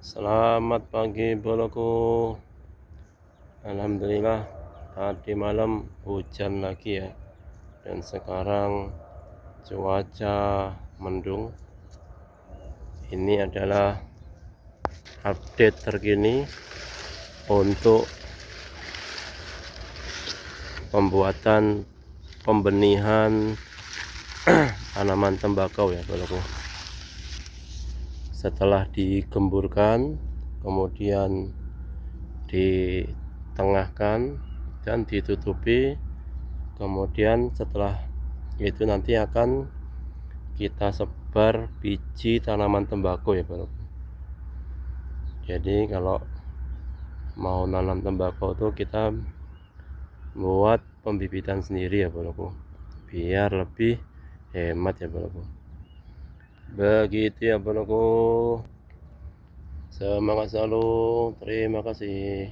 Selamat pagi boloku. Alhamdulillah tadi malam hujan lagi ya. Dan sekarang cuaca mendung. Ini adalah update terkini untuk pembuatan pembenihan tanaman tembakau ya boloku. Setelah digemburkan, kemudian ditengahkan dan ditutupi, kemudian setelah itu nanti akan kita sebar biji tanaman tembakau ya bro. Jadi kalau mau nanam tembakau tuh kita buat pembibitan sendiri ya bro, biar lebih hemat ya bro. Begitu ya bro, semangat selalu, terima kasih.